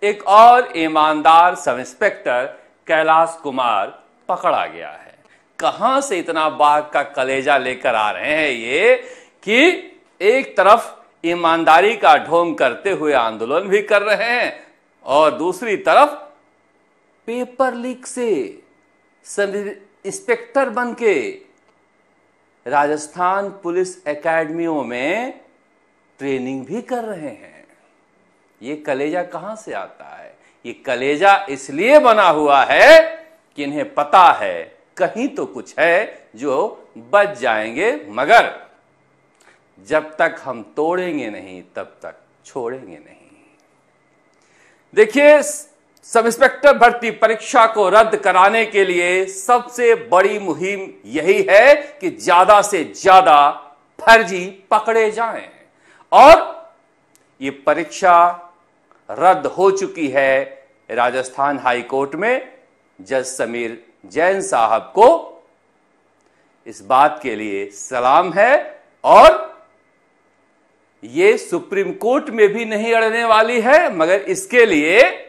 एक और ईमानदार सब इंस्पेक्टर कैलाश कुमार पकड़ा गया है। कहां से इतना बाघ का कलेजा लेकर आ रहे हैं ये कि एक तरफ ईमानदारी का ढोंग करते हुए आंदोलन भी कर रहे हैं और दूसरी तरफ पेपर लीक से सब इंस्पेक्टर बनके राजस्थान पुलिस एकेडमियों में ट्रेनिंग भी कर रहे हैं। ये कलेजा कहां से आता है? ये कलेजा इसलिए बना हुआ है कि इन्हें पता है कहीं तो कुछ है जो बच जाएंगे, मगर जब तक हम तोड़ेंगे नहीं तब तक छोड़ेंगे नहीं। देखिए, सब इंस्पेक्टर भर्ती परीक्षा को रद्द कराने के लिए सबसे बड़ी मुहिम यही है कि ज्यादा से ज्यादा फर्जी पकड़े जाएं और ये परीक्षा रद्द हो चुकी है राजस्थान हाई कोर्ट में। जज समीर जैन साहब को इस बात के लिए सलाम है और ये सुप्रीम कोर्ट में भी नहीं अड़ने वाली है, मगर इसके लिए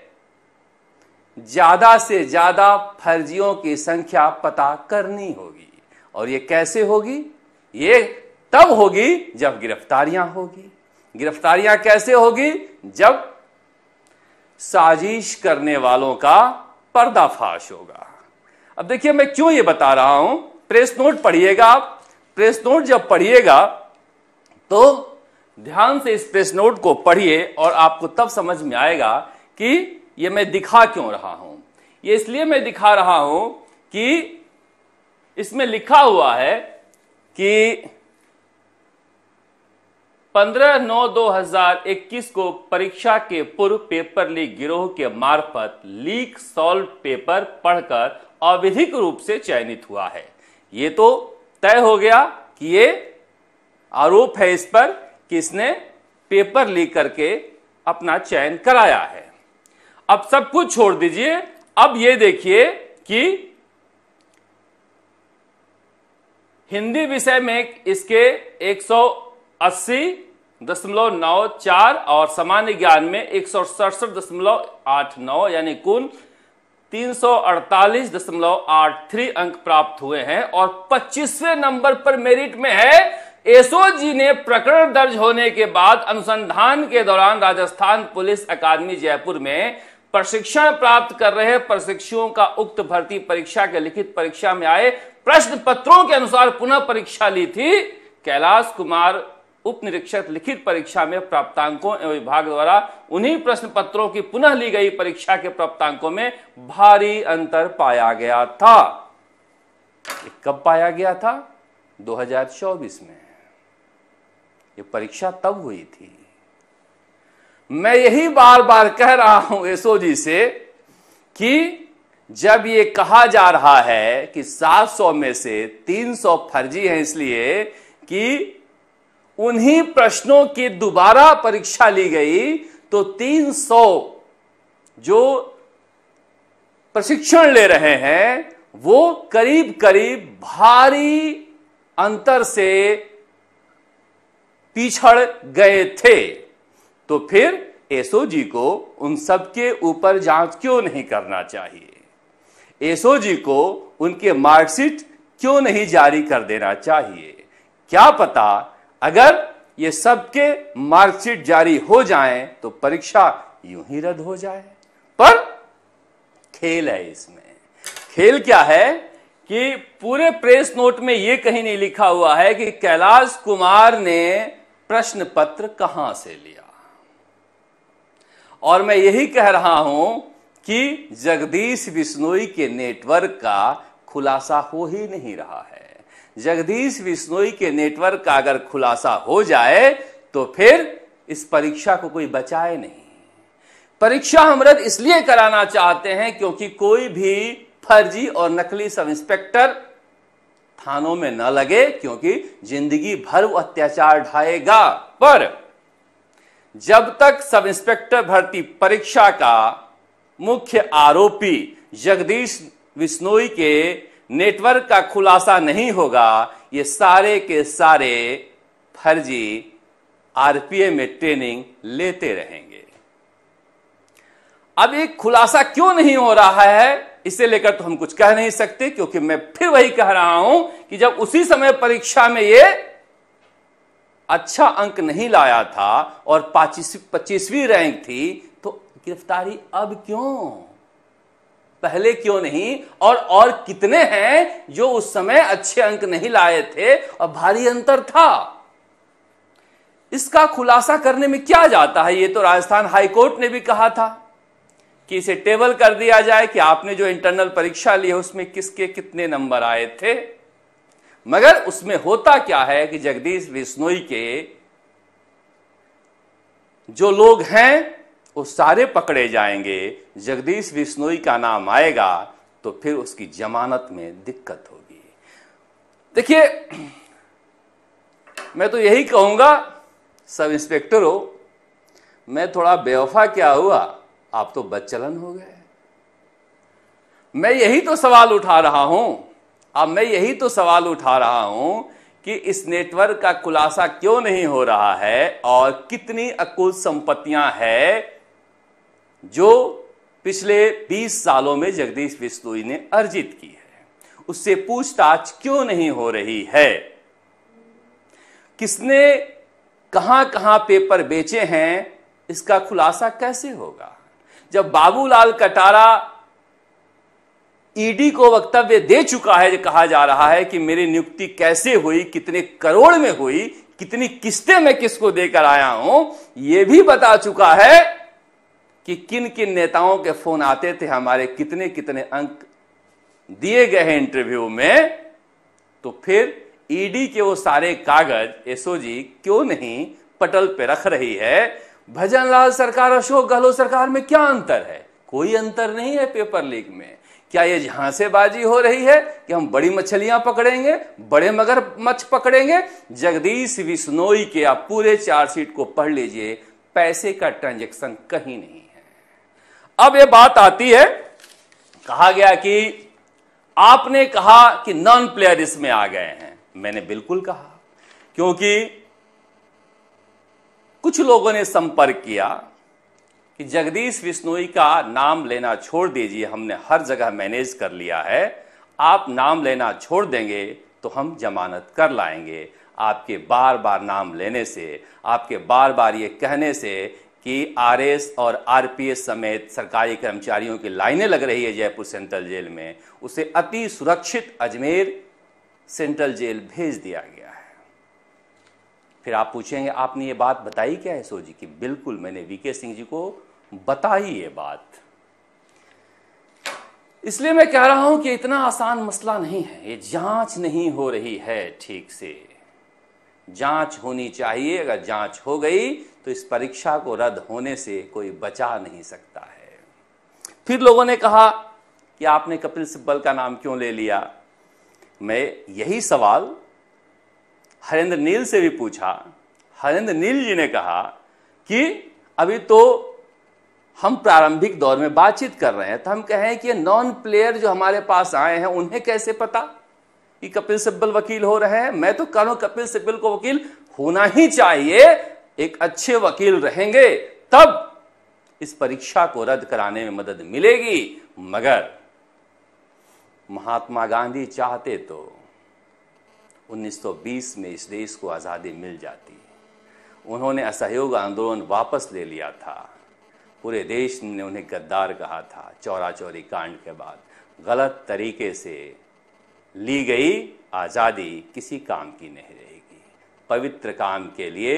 ज्यादा से ज्यादा फर्जियों की संख्या पता करनी होगी। और ये कैसे होगी? ये तब होगी जब गिरफ्तारियां होगी। गिरफ्तारियां कैसे होगी? जब साजिश करने वालों का पर्दाफाश होगा। अब देखिए, मैं क्यों ये बता रहा हूं। प्रेस नोट पढ़िएगा आप। प्रेस नोट जब पढ़िएगा तो ध्यान से इस प्रेस नोट को पढ़िए और आपको तब समझ में आएगा कि ये मैं दिखा क्यों रहा हूं। ये इसलिए मैं दिखा रहा हूं कि इसमें लिखा हुआ है कि 15/9/2021 को परीक्षा के पूर्व पेपर लीक गिरोह के मार्फत लीक सॉल्व पेपर पढ़कर अविधिक रूप से चयनित हुआ है। ये तो तय हो गया कि ये आरोप है इस पर कि इसने पेपर लीक करके अपना चयन कराया है। अब सब कुछ छोड़ दीजिए। अब ये देखिए कि हिंदी विषय में इसके 180.94 और सामान्य ज्ञान में 167.89 यानी कुल 348.83 अंक प्राप्त हुए हैं और 25वें नंबर पर मेरिट में है। एसओजी ने प्रकरण दर्ज होने के बाद अनुसंधान के दौरान राजस्थान पुलिस अकादमी जयपुर में प्रशिक्षण प्राप्त कर रहे प्रशिक्षुओं का उक्त भर्ती परीक्षा के लिखित परीक्षा में आए प्रश्न पत्रों के अनुसार पुनः परीक्षा ली थी। कैलाश कुमार उप निरीक्षक लिखित परीक्षा में प्राप्तांकों एवं विभाग द्वारा उन्हीं प्रश्न पत्रों की पुनः ली गई परीक्षा के प्राप्तांकों में भारी अंतर पाया गया था। कब पाया गया था? 2024 में। ये परीक्षा तब हुई थी। मैं यही बार बार कह रहा हूं एसओजी से कि जब ये कहा जा रहा है कि 700 में से 300 फर्जी हैं इसलिए कि उन्हीं प्रश्नों की दोबारा परीक्षा ली गई, तो 300 जो प्रशिक्षण ले रहे हैं वो करीब करीब भारी अंतर से पिछड़ गए थे। तो फिर एसओजी को उन सबके ऊपर जांच क्यों नहीं करना चाहिए? एसओजी को उनके मार्कशीट क्यों नहीं जारी कर देना चाहिए? क्या पता अगर ये सबके मार्कशीट जारी हो जाएं तो परीक्षा यूं ही रद्द हो जाए। पर खेल है इसमें। खेल क्या है कि पूरे प्रेस नोट में यह कहीं नहीं लिखा हुआ है कि कैलाश कुमार ने प्रश्न पत्र कहां से लिया। और मैं यही कह रहा हूं कि जगदीश बिश्नोई के नेटवर्क का खुलासा हो ही नहीं रहा है। जगदीश बिश्नोई के नेटवर्क का अगर खुलासा हो जाए तो फिर इस परीक्षा को कोई बचाए नहीं। परीक्षा हम रद्द इसलिए कराना चाहते हैं क्योंकि कोई भी फर्जी और नकली सब इंस्पेक्टर थानों में न लगे, क्योंकि जिंदगी भर वो अत्याचार ढाएगा। पर जब तक सब इंस्पेक्टर भर्ती परीक्षा का मुख्य आरोपी जगदीश बिश्नोई के नेटवर्क का खुलासा नहीं होगा, ये सारे के सारे फर्जी आरपीएफ में ट्रेनिंग लेते रहेंगे। अब एक खुलासा क्यों नहीं हो रहा है इसे लेकर तो हम कुछ कह नहीं सकते, क्योंकि मैं फिर वही कह रहा हूं कि जब उसी समय परीक्षा में ये अच्छा अंक नहीं लाया था और 25वीं रैंक थी, तो गिरफ्तारी अब क्यों, पहले क्यों नहीं? और कितने हैं जो उस समय अच्छे अंक नहीं लाए थे और भारी अंतर था? इसका खुलासा करने में क्या जाता है? ये तो राजस्थान हाईकोर्ट ने भी कहा था कि इसे टेबल कर दिया जाए कि आपने जो इंटरनल परीक्षा ली है उसमें किसके कितने नंबर आए थे। मगर उसमें होता क्या है कि जगदीश बिश्नोई के जो लोग हैं वो सारे पकड़े जाएंगे, जगदीश बिश्नोई का नाम आएगा तो फिर उसकी जमानत में दिक्कत होगी। देखिए, मैं तो यही कहूंगा, सब इंस्पेक्टर हो, मैं थोड़ा बेवफा क्या हुआ, आप तो बदचलन हो गए। मैं यही तो सवाल उठा रहा हूं, अब मैं यही तो सवाल उठा रहा हूं कि इस नेटवर्क का खुलासा क्यों नहीं हो रहा है और कितनी अकुल संपत्तियां हैं जो पिछले 20 सालों में जगदीश बिश्नोई ने अर्जित की है, उससे पूछताछ क्यों नहीं हो रही है? किसने कहां कहां पेपर बेचे हैं, इसका खुलासा कैसे होगा? जब बाबूलाल कटारा ईडी को वक्तव्य दे चुका है, कहा जा रहा है कि मेरी नियुक्ति कैसे हुई, कितने करोड़ में हुई, कितनी किस्तें मैं किसको देकर आया हूं, यह भी बता चुका है कि किन किन नेताओं के फोन आते थे, हमारे कितने कितने अंक दिए गए हैं इंटरव्यू में, तो फिर ईडी के वो सारे कागज एसओजी क्यों नहीं पटल पे रख रही है? भजनलाल सरकार, अशोक गहलोत सरकार में क्या अंतर है? कोई अंतर नहीं है पेपर लीक में। क्या ये झांसेबाजी हो रही है कि हम बड़ी मछलियां पकड़ेंगे, बड़े मगरमच्छ पकड़ेंगे? जगदीश बिश्नोई के आप पूरे चार्जशीट को पढ़ लीजिए, पैसे का ट्रांजैक्शन कहीं नहीं है। अब ये बात आती है, कहा गया कि आपने कहा कि नॉन प्लेयर इसमें आ गए हैं। मैंने बिल्कुल कहा, क्योंकि कुछ लोगों ने संपर्क किया कि जगदीश बिश्नोई का नाम लेना छोड़ दीजिए, हमने हर जगह मैनेज कर लिया है, आप नाम लेना छोड़ देंगे तो हम जमानत कर लाएंगे। आपके बार बार नाम लेने से, आपके बार बार ये कहने से कि आरएस और आरपीएस समेत सरकारी कर्मचारियों की लाइनें लग रही है जयपुर सेंट्रल जेल में, उसे अति सुरक्षित अजमेर सेंट्रल जेल भेज दिया गया है। फिर आप पूछेंगे आपने ये बात बताई क्या एसओजी की? बिल्कुल, मैंने वीके सिंह जी को बताई ये बात। इसलिए मैं कह रहा हूं कि इतना आसान मसला नहीं है, ये जांच नहीं हो रही है ठीक से। जांच होनी चाहिए, अगर जांच हो गई तो इस परीक्षा को रद्द होने से कोई बचा नहीं सकता है। फिर लोगों ने कहा कि आपने कपिल सिब्बल का नाम क्यों ले लिया? मैं यही सवाल हरेंद्र नील से भी पूछा। हरेंद्र नील जी ने कहा कि अभी तो हम प्रारंभिक दौर में बातचीत कर रहे हैं, तो हम कहें कि नॉन प्लेयर जो हमारे पास आए हैं उन्हें कैसे पता कि कपिल सिब्बल वकील हो रहे हैं? मैं तो कह रहा हूं कपिल सिब्बल को वकील होना ही चाहिए। एक अच्छे वकील रहेंगे तब इस परीक्षा को रद्द कराने में मदद मिलेगी। मगर महात्मा गांधी चाहते तो 1920 में इस देश को आजादी मिल जाती। उन्होंने असहयोग आंदोलन वापस ले लिया था, पूरे देश ने उन्हें गद्दार कहा था। चौरा चौरी कांड के बाद गलत तरीके से ली गई आजादी किसी काम की नहीं रहेगी। पवित्र काम के लिए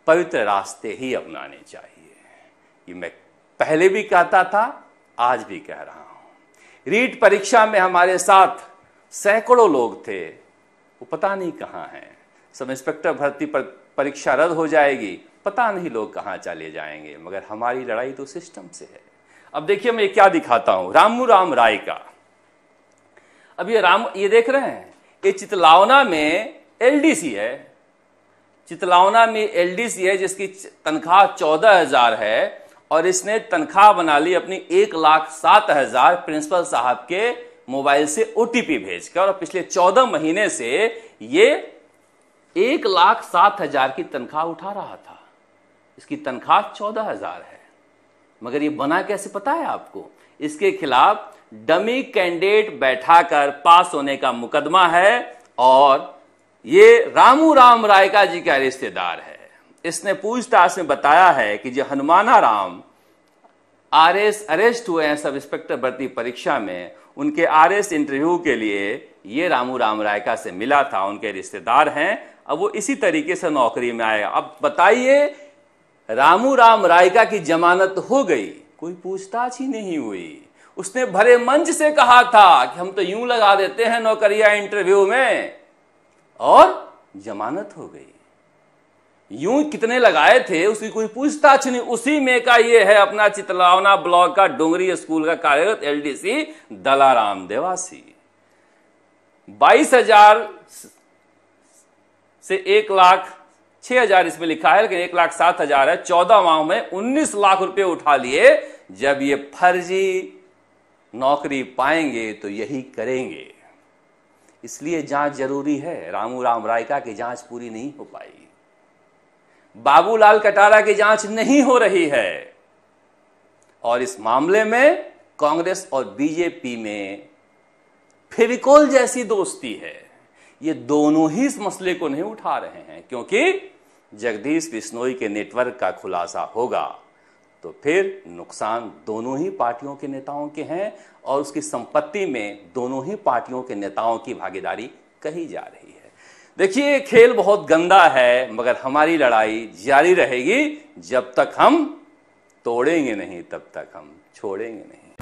पवित्र रास्ते ही अपनाने चाहिए। ये मैं पहले भी कहता था, आज भी कह रहा हूं। रीट परीक्षा में हमारे साथ सैकड़ों लोग थे, वो पता नहीं कहां हैं। सब इंस्पेक्टर भर्ती पर परीक्षा रद्द हो जाएगी, पता नहीं लोग कहां चले जाएंगे। मगर हमारी लड़ाई तो सिस्टम से है। अब देखिए मैं क्या दिखाता हूं, रामू राम राय का। अब ये देख रहे हैं, ये चितलावना में एलडीसी है। चितलावना में एलडीसी है जिसकी तनख्वाह 14,000 है और इसने तनख्वाह बना ली अपनी 1,07,000 प्रिंसिपल साहब के मोबाइल से ओटीपी भेजकर। और पिछले 14 महीने से ये 1,07,000 की तनख्वाह उठा रहा था। इसकी तनख्वाह 14,000 है। मगर ये बना कैसे पता है आपको? इसके खिलाफ डमी कैंडिडेट बैठाकर पास होने का मुकदमा है और ये रामू राम रायका जी का रिश्तेदार है। इसने पूछताछ में बताया है कि जो हनुमाना राम आरएस अरेस्ट हुए हैं सब इंस्पेक्टर भर्ती परीक्षा में, उनके आरएस इंटरव्यू के लिए ये रामू राम रायका से मिला था, उनके रिश्तेदार हैं। अब वो इसी तरीके से नौकरी में आएगा। अब बताइए, रामू राम रायका की जमानत हो गई, कोई पूछताछ ही नहीं हुई। उसने भरे मंच से कहा था कि हम तो यूं लगा देते हैं नौकरियां इंटरव्यू में, और जमानत हो गई। यूं कितने लगाए थे उसकी कोई पूछताछ नहीं। उसी में का ये है अपना चितलावना ब्लॉक का डोंगरी स्कूल का कार्यरत एलडीसी दलाराम देवासी। 22,000 से 1,06,000 इसमें लिखा है, लेकिन 1,07,000 है। 14 माह में 19 लाख रुपए उठा लिए। जब ये फर्जी नौकरी पाएंगे तो यही करेंगे। इसलिए जांच जरूरी है। रामू राम रायका की जांच पूरी नहीं हो पाई, बाबूलाल कटारा की जांच नहीं हो रही है, और इस मामले में कांग्रेस और बीजेपी में फेविकोल जैसी दोस्ती है। ये दोनों ही इस मसले को नहीं उठा रहे हैं, क्योंकि जगदीश बिश्नोई के नेटवर्क का खुलासा होगा तो फिर नुकसान दोनों ही पार्टियों के नेताओं के हैं, और उसकी संपत्ति में दोनों ही पार्टियों के नेताओं की भागीदारी कही जा रही है। देखिए, खेल बहुत गंदा है, मगर हमारी लड़ाई जारी रहेगी। जब तक हम तोड़ेंगे नहीं, तब तक हम छोड़ेंगे नहीं।